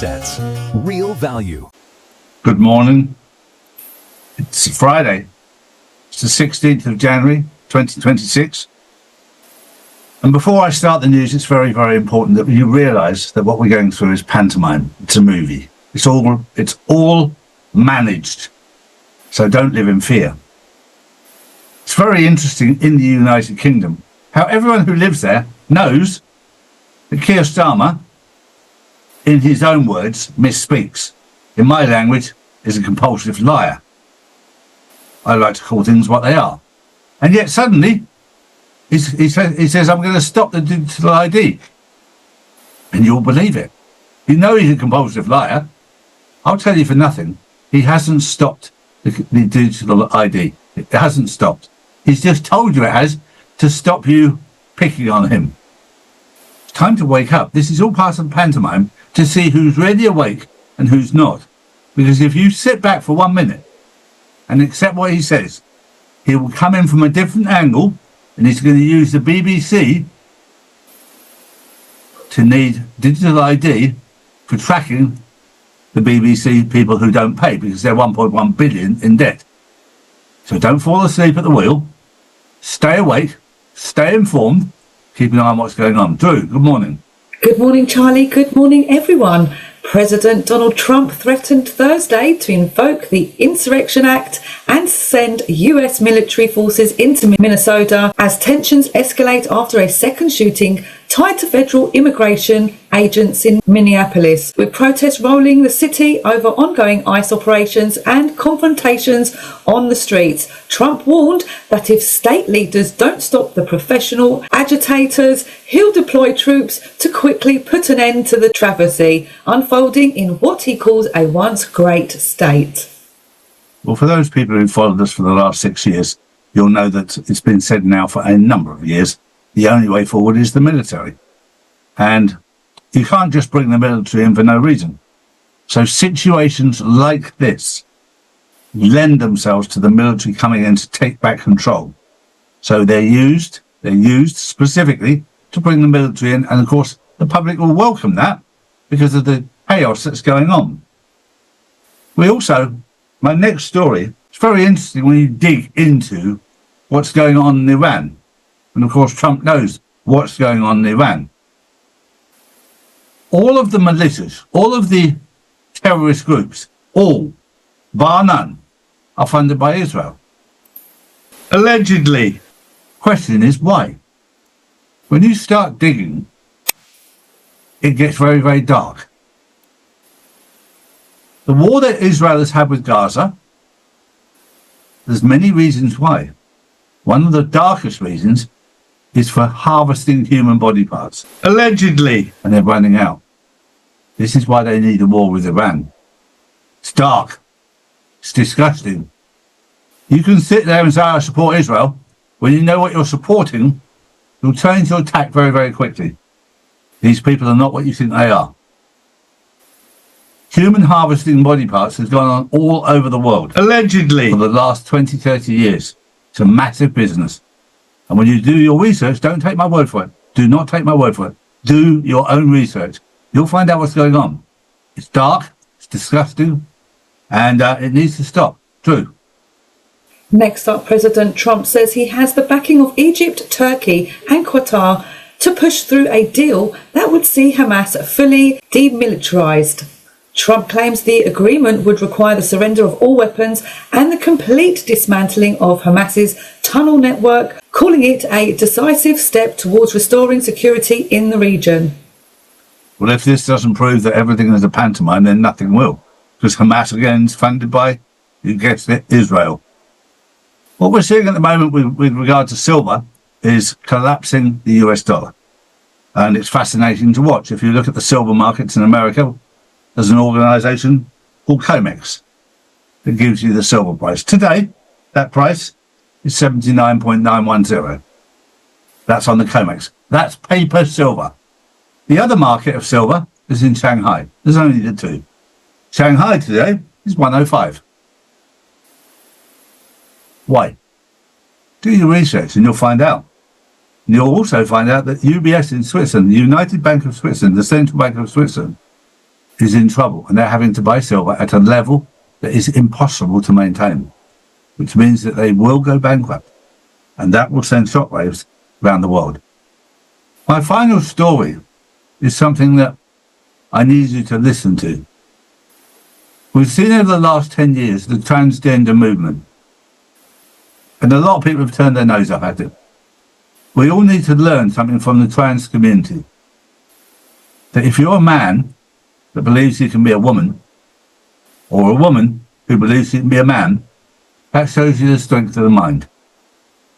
assets. Real value. Good morning. It's Friday. It's the 16th of January, 2026. And before I start the news, it's very, very important that you realise that what we're going through is pantomime. It's a movie. It's all managed. So don't live in fear. It's very interesting in the United Kingdom how everyone who lives there knows that Keir Starmer, in his own words, misspeaks. In my language, is a compulsive liar. I like to call things what they are. And yet suddenly, he says, I'm going to stop the digital ID. And you'll believe it. You know he's a compulsive liar. I'll tell you for nothing, he hasn't stopped the digital ID. It hasn't stopped. He's just told you it has to stop you picking on him. It's time to wake up. This is all part of the pantomime to see who's really awake and who's not. Because if you sit back for 1 minute and accept what he says, he will come in from a different angle and he's going to use the BBC to need digital ID for tracking the BBC people who don't pay because they're 1.1 billion in debt. So don't fall asleep at the wheel. Stay awake. Stay informed. Keep an eye on what's going on. Drew, good morning. Good morning, Charlie. Good morning, everyone. President Donald Trump threatened Thursday to invoke the Insurrection Act and send US military forces into Minnesota as tensions escalate after a second shooting tied to federal immigration agents in Minneapolis, with protests rolling the city over ongoing ICE operations and confrontations on the streets. Trump warned that if state leaders don't stop the professional agitators, he'll deploy troops to quickly put an end to the travesty unfolding in what he calls a once great state. Well, for those people who followed us for the last 6 years, you'll know that it's been said now for a number of years, the only way forward is the military. And you can't just bring the military in for no reason. So situations like this lend themselves to the military coming in to take back control. So they're used specifically to bring the military in. And of course, the public will welcome that because of the chaos that's going on. My next story, it's very interesting when you dig into what's going on in Iran. And of course, Trump knows what's going on in Iran. All of the militias, all of the terrorist groups, all, bar none, are funded by Israel. Allegedly. Question is why? When you start digging, it gets very, very dark. The war that Israel has had with Gaza, there's many reasons why. One of the darkest reasons is for harvesting human body parts. Allegedly. And they're running out. This is why they need a war with Iran. It's dark. It's disgusting. You can sit there and say, I support Israel. When you know what you're supporting, you'll turn to attack very, very quickly. These people are not what you think they are. Human harvesting body parts has gone on all over the world. Allegedly. For the last 20, 30 years. It's a massive business. And when you do your research, don't take my word for it. Do not take my word for it. Do your own research. You'll find out what's going on. It's dark, it's disgusting, and it needs to stop. True. Next up, President Trump says he has the backing of Egypt, Turkey and Qatar to push through a deal that would see Hamas fully demilitarized. Trump claims the agreement would require the surrender of all weapons and the complete dismantling of Hamas's tunnel network, calling it a decisive step towards restoring security in the region. Well, if this doesn't prove that everything is a pantomime, then nothing will. Because Hamas, again, is funded by, you guessed it, Israel. What we're seeing at the moment with regard to silver is collapsing the US dollar. And it's fascinating to watch. If you look at the silver markets in America, there's an organization called COMEX that gives you the silver price. Today, that price is 79.910. That's on the COMEX. That's paper silver. The other market of silver is in Shanghai. There's only the two. Shanghai today is 105. Why? Do your research and you'll find out. And you'll also find out that UBS in Switzerland, the United Bank of Switzerland, the Central Bank of Switzerland, is in trouble and they're having to buy silver at a level that is impossible to maintain, which means that they will go bankrupt, and that will send shockwaves around the world. My final story is something that I need you to listen to. We've seen over the last 10 years the transgender movement, and a lot of people have turned their nose up at it. We all need to learn something from the trans community. That if you're a man that believes he can be a woman, or a woman who believes he can be a man, that shows you the strength of the mind.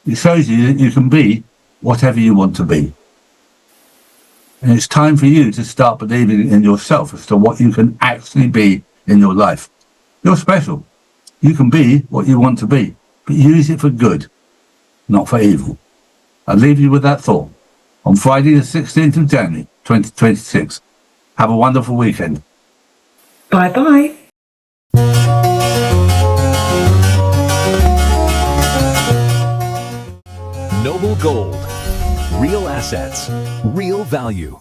It shows you that you can be whatever you want to be. And it's time for you to start believing in yourself as to what you can actually be in your life. You're special. You can be what you want to be, but use it for good, not for evil. I'll leave you with that thought on Friday the 16th of January, 2026. Have a wonderful weekend. Bye-bye. Noble Gold. Real assets. Real value.